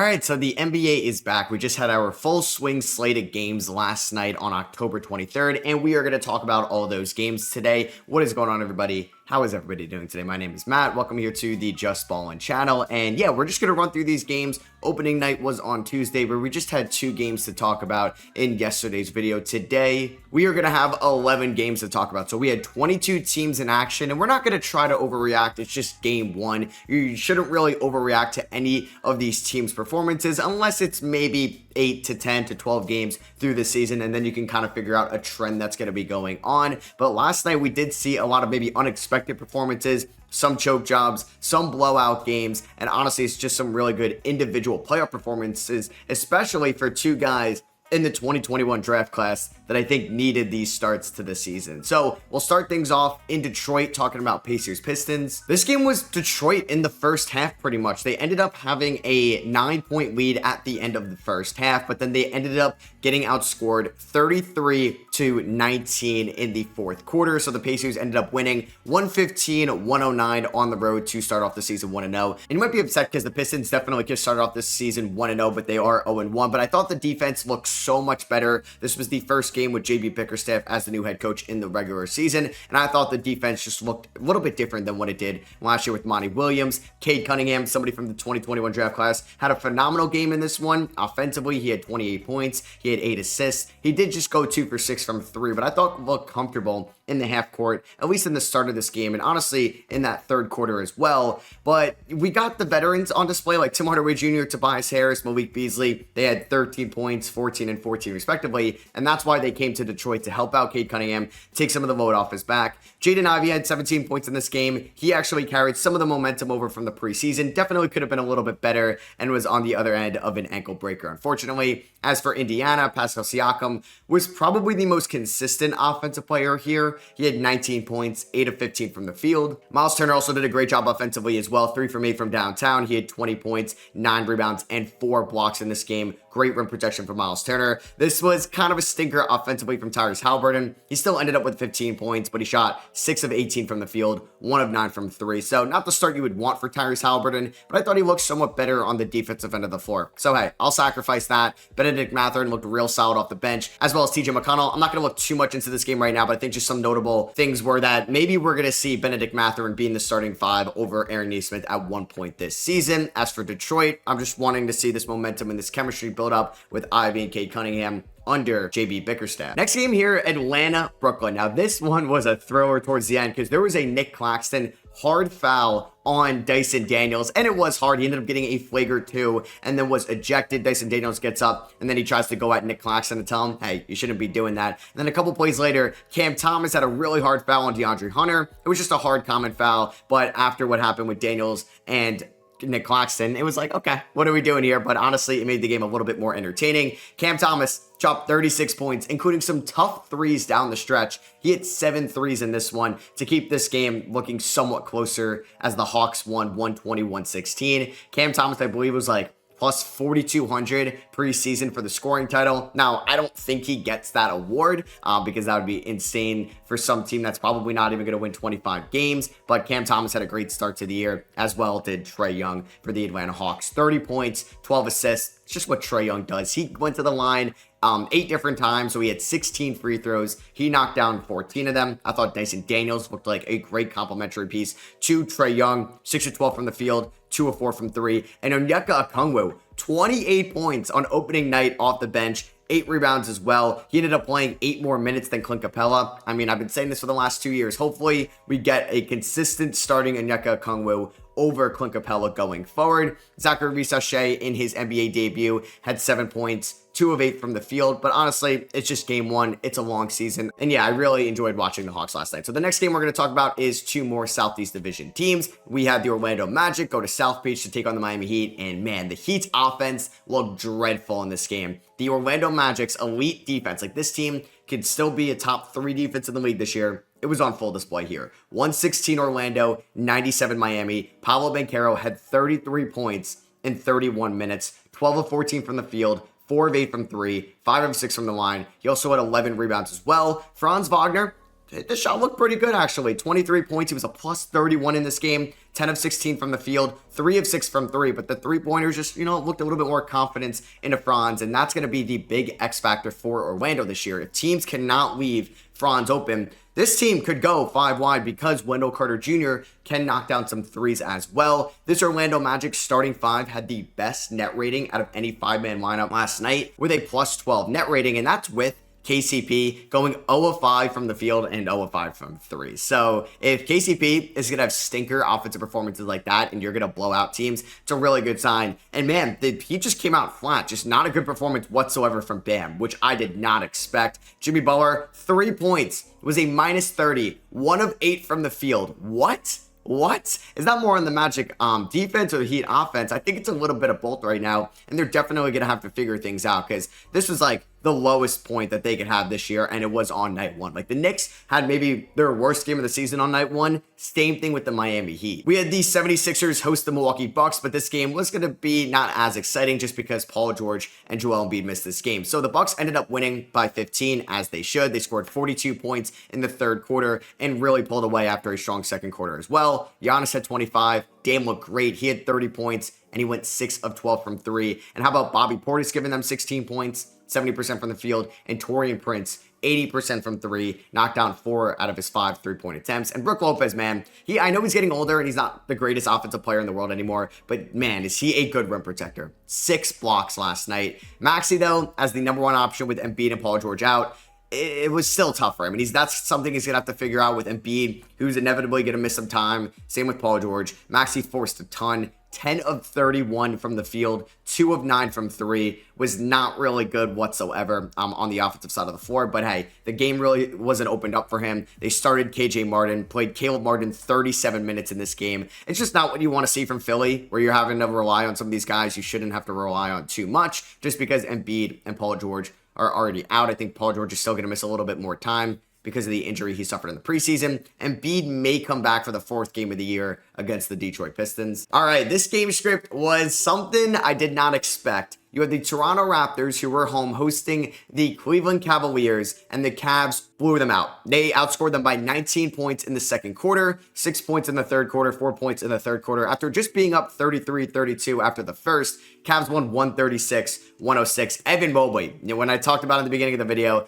right, so the NBA is back. We just had our full swing slate of games last night on October 23rd, and we are going to talk about all those games today. What is going on, everybody? How is everybody doing today? My name is Matt. Welcome here to the JustBallin channel. And yeah, we're just going to run through these games. Opening night was on Tuesday, but we just had 2 games to talk about in yesterday's video. Today, we are going to have 11 games to talk about. So we had 22 teams in action, and we're not going to try to overreact. It's just game 1. You shouldn't really overreact to any of these teams' performances unless it's maybe 8 to 10 to 12 games through the season, and then you can kind of figure out a trend that's going to be going on. But last night we did see a lot of maybe unexpected performances, some choke jobs, some blowout games, and honestly it's just some really good individual playoff performances, especially for 2 guys in the 2021 draft class that I think needed these starts to the season. So we'll start things off in Detroit, talking about Pacers Pistons. This game was Detroit in the first half pretty much. They ended up having a 9-point lead at the end of the first half, but then they ended up getting outscored 33-19 in the fourth quarter. So the Pacers ended up winning 115-109 on the road to start off the season 1-0. And you might be upset because the Pistons definitely could start off this season 1-0, but they are 0-1. But I thought the defense looked so much better. This was the first game with JB Bickerstaff as the new head coach in the regular season, and I thought the defense just looked a little bit different than what it did last year with Monty Williams. Cade Cunningham, somebody from the 2021 draft class, had a phenomenal game in this one. Offensively, he had 28 points, he had 8 assists. He did just go 2 for 6 from 3, but I thought looked comfortable in the half court, at least in the start of this game, and honestly in that third quarter as well. But we got the veterans on display like Tim Hardaway Jr., Tobias Harris, Malik Beasley. They had 13 points, 14 and 14 respectively, and that's why they came to Detroit to help out Cade Cunningham, take some of the load off his back. Jaden Ivey had 17 points in this game. He actually carried some of the momentum over from the preseason. Definitely could have been a little bit better and was on the other end of an ankle breaker, unfortunately. As for Indiana, Pascal Siakam was probably the most consistent offensive player here. He had 19 points, 8 of 15 from the field. Miles Turner also did a great job offensively as well, 3 from 8 from downtown. He had 20 points, 9 rebounds, and 4 blocks in this game. Great rim protection from Miles Turner. This was kind of a stinker offensively from Tyrese Haliburton. He still ended up with 15 points, but he shot 6 of 18 from the field, 1 of 9 from 3. So not the start you would want for Tyrese Haliburton, but I thought he looked somewhat better on the defensive end of the floor. So hey, I'll sacrifice that. Benedict Mathurin looked real solid off the bench, as well as TJ McConnell. I'm not going to look too much into this game right now, but I think just some notable things were that maybe we're going to see Benedict Mathurin being the starting 5 over Aaron Nesmith at one point this season. As for Detroit, I'm just wanting to see this momentum and this chemistry build up with Ivy and Cade Cunningham under JB Bickerstaff. Next game here, Atlanta, Brooklyn. Now this one was a thriller towards the end because there was a Nick Claxton hard foul on Dyson Daniels, and it was hard. He ended up getting a flagrant 2 and then was ejected. Dyson Daniels gets up and then he tries to go at Nick Claxton and tell him, hey, you shouldn't be doing that. And then a couple plays later, Cam Thomas had a really hard foul on DeAndre Hunter. It was just a hard common foul, but after what happened with Daniels and Nick Claxton, it was like, okay, what are we doing here? But honestly, it made the game a little bit more entertaining. Cam Thomas chopped 36 points, including some tough threes down the stretch. He hit 7 threes in this one to keep this game looking somewhat closer as the Hawks won 120-116. Cam Thomas, I believe, was like plus 4,200 preseason for the scoring title. Now, I don't think he gets that award because that would be insane for some team that's probably not even going to win 25 games. But Cam Thomas had a great start to the year, as well did Trae Young for the Atlanta Hawks. 30 points, 12 assists. It's just what Trae Young does. He went to the line 8 different times, so he had 16 free throws. He knocked down 14 of them. I thought Dyson Daniels looked like a great complimentary piece to Trae Young. 6 of 12 from the field, 2 of 4 from 3. And Onyeka Okongwu, 28 points on opening night off the bench. 8 rebounds as well. He ended up playing 8 more minutes than Clint Capella. I mean, I've been saying this for the last 2 years. Hopefully, we get a consistent starting Onyeka Okongwu over Clint Capella going forward. Zachary Sachet in his NBA debut had 7 points, 2 of 8 from the field, but honestly, it's just game 1. It's a long season, and yeah, I really enjoyed watching the Hawks last night. So the next game we're going to talk about is 2 more Southeast Division teams. We had the Orlando Magic go to South Beach to take on the Miami Heat, and man, the Heat's offense looked dreadful in this game. The Orlando Magic's elite defense, like this team could still be a top 3 defense in the league this year. It was on full display here. 116 Orlando, 97 Miami. Paolo Banchero had 33 points in 31 minutes, 12 of 14 from the field, 4 of 8 from 3, 5 of 6 from the line. He also had 11 rebounds as well. Franz Wagner the shot looked pretty good, actually. 23 points. He was a plus 31 in this game. 10 of 16 from the field, 3 of 6 from 3. But the three-pointers just, looked a little bit more confidence into Franz. And that's going to be the big X factor for Orlando this year. If teams cannot leave Franz open, this team could go 5 wide because Wendell Carter Jr. can knock down some threes as well. This Orlando Magic starting 5 had the best net rating out of any 5-man lineup last night with a plus 12 net rating. And that's with KCP going 0 of 5 from the field and 0 of 5 from 3. So if KCP is going to have stinker offensive performances like that and you're going to blow out teams, it's a really good sign. And man, he just came out flat. Just not a good performance whatsoever from Bam, which I did not expect. Jimmy Butler, 3 points. It was a minus 30. 1 of 8 from the field. What? Is that more on the Magic defense or the Heat offense? I think it's a little bit of both right now, and they're definitely going to have to figure things out because this was like the lowest point that they could have this year, and it was on night 1. Like the Knicks had maybe their worst game of the season on night 1. Same thing with the Miami Heat. We had the 76ers host the Milwaukee Bucks, but this game was going to be not as exciting just because Paul George and Joel Embiid missed this game. So the Bucks ended up winning by 15 as they should. They scored 42 points in the third quarter and really pulled away after a strong second quarter as well. Giannis had 25. Dame looked great. He had 30 points and he went 6 of 12 from 3. And how about Bobby Portis giving them 16 points, 70% from the field, and Taurean Prince 80% from 3, knocked down 4 out of his 5 three-point attempts. And Brook Lopez, man, I know he's getting older and he's not the greatest offensive player in the world anymore, but man, is he a good rim protector. 6 blocks last night. Maxey, though, as the number 1 option with Embiid and Paul George out, it was still tough for him. And that's something he's going to have to figure out with Embiid, who's inevitably going to miss some time. Same with Paul George. Maxey forced a ton. 10 of 31 from the field, 2 of 9 from 3, was not really good whatsoever on the offensive side of the floor. But hey, the game really wasn't opened up for him. They started KJ Martin, played Caleb Martin 37 minutes in this game. It's just not what you want to see from Philly, where you're having to rely on some of these guys you shouldn't have to rely on too much, just because Embiid and Paul George are already out. I think Paul George is still going to miss a little bit more time because of the injury he suffered in the preseason. Embiid may come back for the 4th game of the year against the Detroit Pistons. All right, this game script was something I did not expect. You had the Toronto Raptors, who were home hosting the Cleveland Cavaliers, and the Cavs blew them out. They outscored them by 19 points in the second quarter, 6 points in the third quarter, 4 points in the third quarter. After just being up 33-32 after the first, Cavs won 136-106. Evan Mobley, when I talked about in the beginning of the video,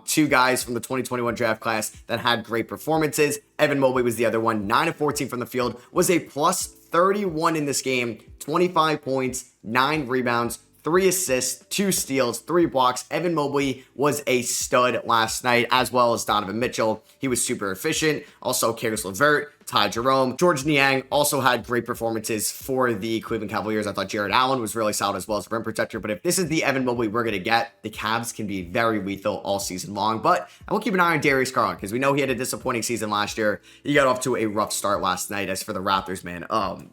2 guys from the 2021 draft class that had great performances. Evan Mobley was the other one. 9 of 14 from the field, was a plus 31 in this game, 25 points, 9 rebounds, 3 assists, 2 steals, 3 blocks. Evan Mobley was a stud last night, as well as Donovan Mitchell. He was super efficient. Also, Caris LeVert, Ty Jerome. George Niang also had great performances for the Cleveland Cavaliers. I thought Jared Allen was really solid as well as a rim protector. But if this is the Evan Mobley we're going to get, the Cavs can be very lethal all season long. But I will keep an eye on Darius Garland because we know he had a disappointing season last year. He got off to a rough start last night. As for the Raptors, man,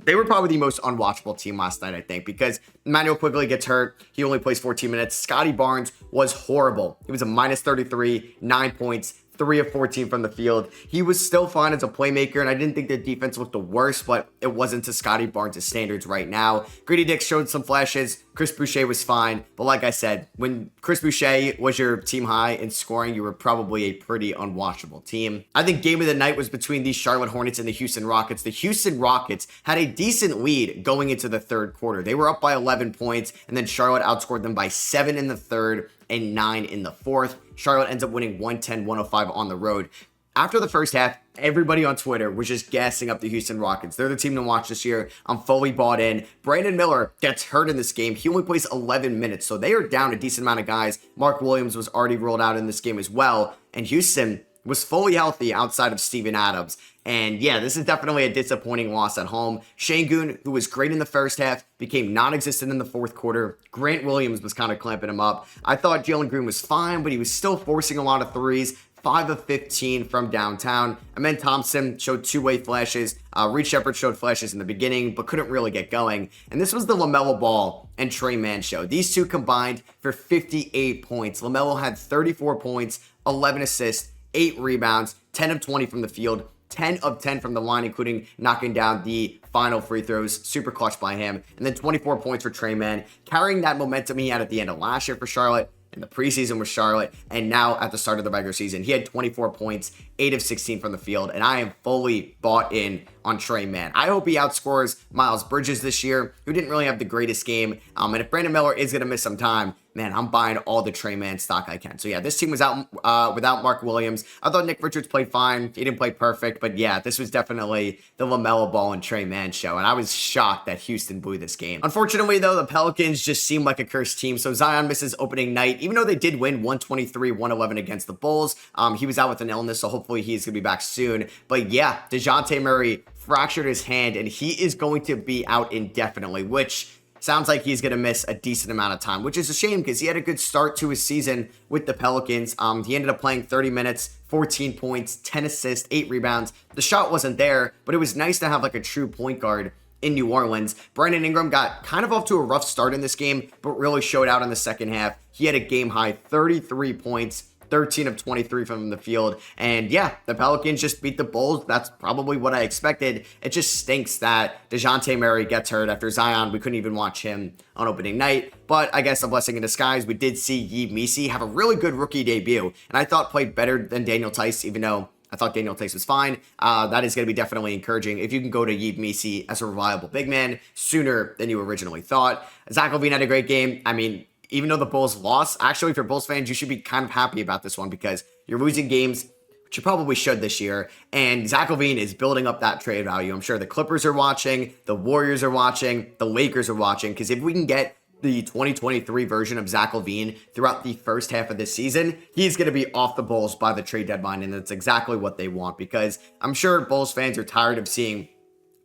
they were probably the most unwatchable team last night, I think, because Emmanuel Quigley gets hurt. He only plays 14 minutes. Scotty Barnes was horrible. He was a minus 33, 9 points, 3 of 14 from the field. He was still fine as a playmaker, and I didn't think the defense looked the worst, but it wasn't to Scotty Barnes' standards right now. Grady Dick showed some flashes. Chris Boucher was fine, but like I said, when Chris Boucher was your team high in scoring, you were probably a pretty unwatchable team. I think game of the night was between the Charlotte Hornets and the Houston Rockets. The Houston Rockets had a decent lead going into the third quarter. They were up by 11 points, and then Charlotte outscored them by 7 in the third and 9 in the fourth. Charlotte ends up winning 110-105 on the road. After the first half, everybody on Twitter was just gassing up the Houston Rockets. They're the team to watch this year. I'm fully bought in. Brandon Miller gets hurt in this game. He only plays 11 minutes, so they are down a decent amount of guys. Mark Williams was already ruled out in this game as well, and Houston was fully healthy outside of Steven Adams. And yeah, this is definitely a disappointing loss at home. Şengün, who was great in the first half, became non-existent in the fourth quarter. Grant Williams was kind of clamping him up. I thought Jalen Green was fine, but he was still forcing a lot of threes. 5 of 15 from downtown. Amen Thompson showed two-way flashes. Reed Shepherd showed flashes in the beginning, but couldn't really get going. And this was the LaMelo Ball and Trey Mann show. These two combined for 58 points. LaMelo had 34 points, 11 assists, 8 rebounds, 10 of 20 from the field, 10 of 10 from the line, including knocking down the final free throws. Super clutch by him. And then 24 points for Trey Mann, carrying that momentum he had at the end of last year for Charlotte. in the preseason with Charlotte, and now at the start of the regular season. He had 24 points, 8 of 16 from the field, and I am fully bought in on Trey Mann. I hope he outscores Miles Bridges this year, who didn't really have the greatest game. And if Brandon Miller is going to miss some time, man, I'm buying all the Trey Mann stock I can. So yeah, this team was out without Mark Williams. I thought Nick Richards played fine. He didn't play perfect, but yeah, this was definitely the LaMelo Ball and Trey Mann show, and I was shocked that Houston blew this game. Unfortunately, though, the Pelicans just seemed like a cursed team. So Zion misses opening night, even though they did win 123-111 against the Bulls. He was out with an illness, so hopefully he's going to be back soon. But yeah, DeJounte Murray fractured his hand, and he is going to be out indefinitely, which sounds like he's going to miss a decent amount of time, which is a shame because he had a good start to his season with the Pelicans. He ended up playing 30 minutes, 14 points, 10 assists, 8 rebounds. The shot wasn't there, but it was nice to have like a true point guard in New Orleans. Brandon Ingram got kind of off to a rough start in this game, but really showed out in the second half. He had a game high 33 points, 13 of 23 from the field. And yeah, the Pelicans just beat the Bulls. That's probably what I expected. It just stinks that DeJounte Murray gets hurt after Zion. We couldn't even watch him on opening night. But I guess a blessing in disguise. We did see Yves Missi have a really good rookie debut. And I thought played better than Daniel Tice, even though I thought Daniel Tice was fine. That is going to be definitely encouraging if you can go to Yves Missi as a reliable big man sooner than you originally thought. Zach LaVine had a great game. I mean, even though the Bulls lost, actually, if you're Bulls fans, you should be kind of happy about this one because you're losing games, which you probably should this year, and Zach LaVine is building up that trade value. I'm sure the Clippers are watching, the Warriors are watching, the Lakers are watching, because if we can get the 2023 version of Zach LaVine throughout the first half of this season, he's going to be off the Bulls by the trade deadline, and that's exactly what they want because I'm sure Bulls fans are tired of seeing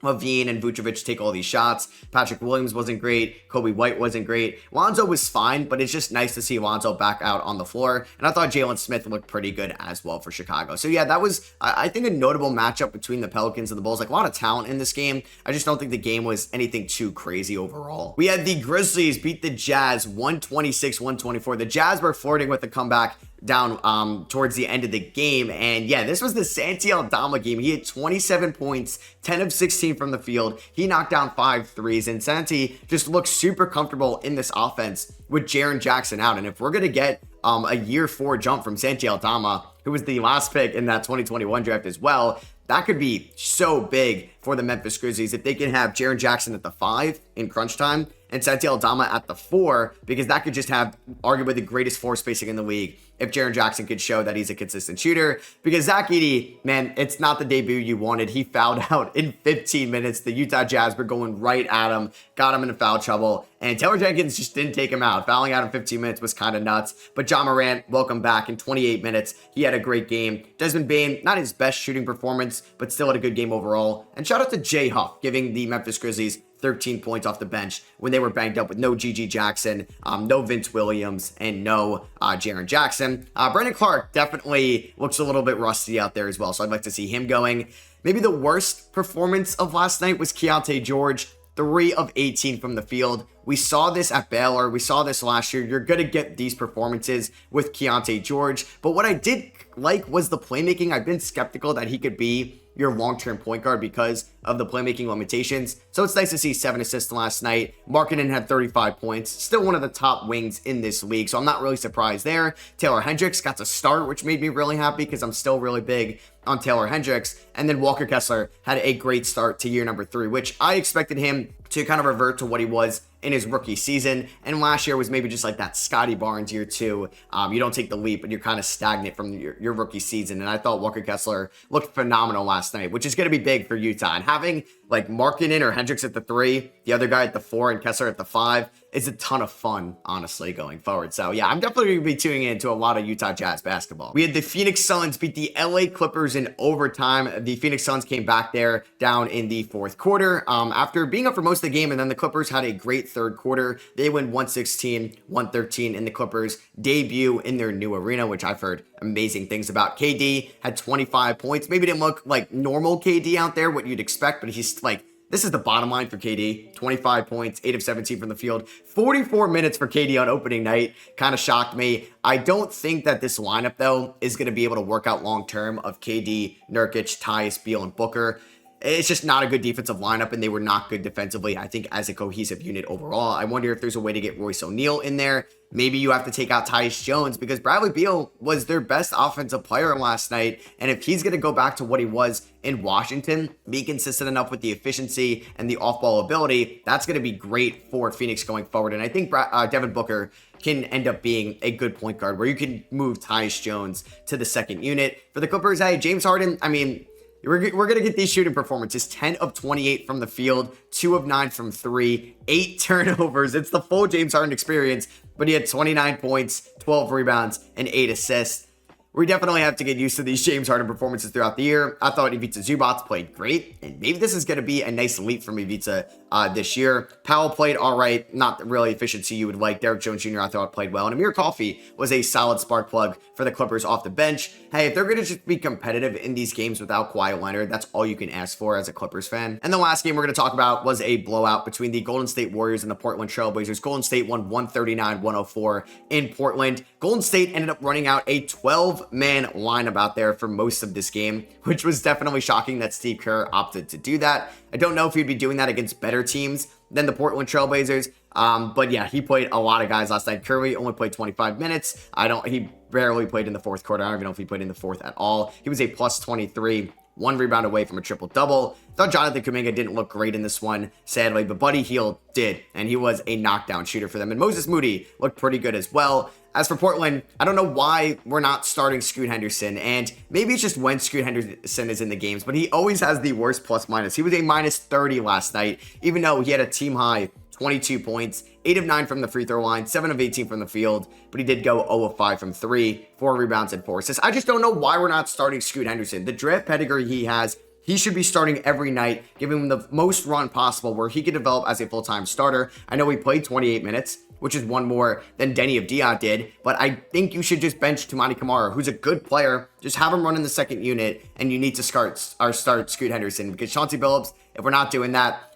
LaVine and Vucevic take all these shots. Patrick Williams wasn't great. Kobe White wasn't great. Lonzo was fine, but it's just nice to see Lonzo back out on the floor. And I thought Jalen Smith looked pretty good as well for Chicago. So yeah, that was, I think, a notable matchup between the Pelicans and the Bulls. Like a lot of talent in this game. I just don't think the game was anything too crazy overall. We had the Grizzlies beat the Jazz 126-124. The Jazz were flirting with the comeback down towards the end of the game. And yeah, this was the Santi Aldama game. He had 27 points, 10 of 16 from the field. He knocked down 5 threes, and Santi just looks super comfortable in this offense with Jaren Jackson out. And if we're going to get a year 4 jump from Santi Aldama, who was the last pick in that 2021 draft as well, that could be so big for the Memphis Grizzlies if they can have Jaren Jackson at the 5 in crunch time and Santi Aldama at the 4, because that could just have arguably the greatest floor spacing in the league if Jaren Jackson could show that he's a consistent shooter. Because Zach Edey, man, it's not the debut you wanted. He fouled out in 15 minutes. The Utah Jazz were going right at him, got him into foul trouble, and Taylor Jenkins just didn't take him out. Fouling out in 15 minutes was kind of nuts. But John Morant, welcome back in 28 minutes. He had a great game. Desmond Bane, not his best shooting performance, but still had a good game overall. And shout out to Jay Huff, giving the Memphis Grizzlies 13 points off the bench when they were banged up with no GG Jackson, no Vince Williams, and no Jaren Jackson. Brandon Clark definitely looks a little bit rusty out there as well, so I'd like to see him going. Maybe the worst performance of last night was Keontae George, 3 of 18 from the field. We saw this at Baylor. We saw this last year. You're going to get these performances with Keontae George. But what I did like was the playmaking. I've been skeptical that he could be your long-term point guard because of the playmaking limitations. So it's nice to see 7 assists last night. Markkanen had 35 points. Still one of the top wings in this league, so I'm not really surprised there. Taylor Hendricks got to start, which made me really happy because I'm still really big on Taylor Hendricks. And then Walker Kessler had a great start to year number 3, which I expected him to kind of revert to what he was in his rookie season. And last year was maybe just like that Scotty Barnes year 2. You don't take the leap, and you're kind of stagnant from your rookie season. And I thought Walker Kessler looked phenomenal last night, which is going to be big for Utah. And having like Markkanen or Hendricks at the 3, the other guy at the 4, and Kessler at the 5 is a ton of fun, honestly, going forward. So yeah, I'm definitely going to be tuning into a lot of Utah Jazz basketball. We had the Phoenix Suns beat the LA Clippers in overtime. The Phoenix Suns came back there down in the 4th quarter after being up for most of the game, and then the Clippers had a great 3rd quarter. They win 116-113 in the Clippers' debut in their new arena, which I've heard amazing things about. KD had 25 points. Maybe didn't look like normal KD out there, what you'd expect, but he's like, this is the bottom line for KD. 25 points, 8 of 17 from the field. 44 minutes for KD on opening night. Kind of shocked me. I don't think that this lineup, though, is going to be able to work out long-term of KD, Nurkic, Tyus, Beal, and Booker. it's just not a good defensive lineup, and they were not good defensively, I think, as a cohesive unit overall. I wonder if there's a way to get Royce O'Neal in there. Maybe you have to take out Tyus Jones because Bradley Beal was their best offensive player last night. And if he's going to go back to what he was in Washington, be consistent enough with the efficiency and the off-ball ability, that's going to be great for Phoenix going forward. And I think Devin Booker can end up being a good point guard where you can move Tyus Jones to the second unit. For the Clippers, hey, James Harden, I mean, we're going to get these shooting performances. 10 of 28 from the field, 2 of 9 from 3, 8 turnovers. It's the full James Harden experience, but he had 29 points, 12 rebounds, and 8 assists. We definitely have to get used to these James Harden performances throughout the year. I thought Ivica Zubac played great, and maybe this is going to be a nice leap from Ivica this year. Powell played all right, not the really efficiency you would like. Derek Jones Jr. I thought played well, and Amir Coffey was a solid spark plug for the Clippers off the bench. Hey, if they're going to just be competitive in these games without Kawhi Leonard, that's all you can ask for as a Clippers fan. And the last game we're going to talk about was a blowout between the Golden State Warriors and the Portland Trail Blazers. Golden State won 139-104 in Portland. Golden State ended up running out a 12-man lineup out there for most of this game, which was definitely shocking that Steve Kerr opted to do that. I don't know if he'd be doing that against better teams than the Portland Trail Blazers. But yeah, he played a lot of guys last night. Curry only played 25 minutes. He barely played in the fourth quarter. I don't even know if he played in the fourth at all. He was a plus 23, 1 rebound away from a triple-double. Thought Jonathan Kuminga didn't look great in this one, sadly, but Buddy Hield did, and he was a knockdown shooter for them. And Moses Moody looked pretty good as well. As for Portland, I don't know why we're not starting Scoot Henderson, and maybe it's just when Scoot Henderson is in the games, but he always has the worst plus-minus. He was a minus 30 last night, even though he had a team-high 22 points, 8 of 9 from the free throw line, 7 of 18 from the field, but he did go 0 of 5 from 3, 4 rebounds and 4 assists. I just don't know why we're not starting Scoot Henderson. The draft pedigree he has, he should be starting every night, giving him the most run possible where he could develop as a full-time starter. I know he played 28 minutes, which is one more than Denny Avdia did, but I think you should just bench Toumani Camara, who's a good player. Just have him run in the second unit, and you need to start Scoot Henderson, because Chauncey Billups, if we're not doing that,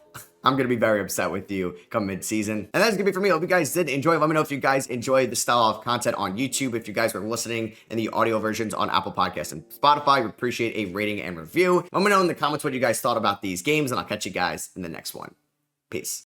I'm going to be very upset with you come mid-season. And that's going to be for me. I hope you guys did enjoy. Let me know if you guys enjoyed the style of content on YouTube. If you guys were listening in the audio versions on Apple Podcasts and Spotify, we appreciate a rating and review. Let me know in the comments what you guys thought about these games, and I'll catch you guys in the next one. Peace.